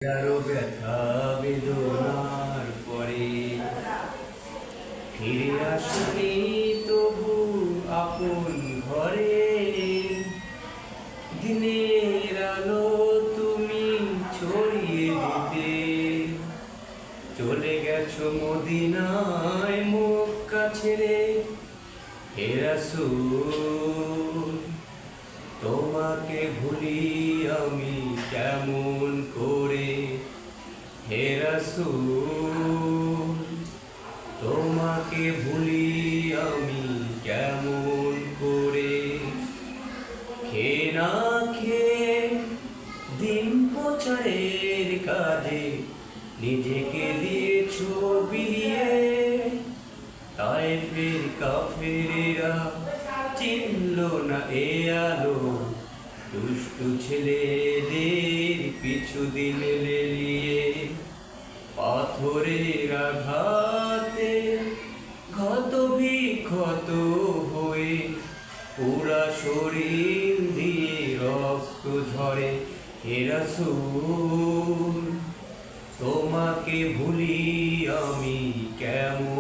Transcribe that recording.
কারো ব্যথা বেদনার পরে ফিরে আসনি তবু আপন ঘরে। দিনের আলো তুমি ছড়িয়ে দিতে চলে গেছো মদিনায় মক্কা ছেড়ে। হে রাসূল তোমাকে ভুলি আমি কেমন করে। হে রাসূল তোমাকে ভুলি আমি কেমন করে। খেয়ে না খেয়ে দিন প্রচারের কাজে নিজেকে দিয়েছো বিলিয়ে। তায়েফের কাফেরেরা চিনল না এ আলো, দুষ্টু ছেলেদের পিছু দিন লেলিয়ে। পাথরের আঘাতে ক্ষত বিক্ষত হয়ে পুরা শরীর দিয়ে রক্ত ঝরে। হে রাসূল তোমাকে ভুলি আমি কেমন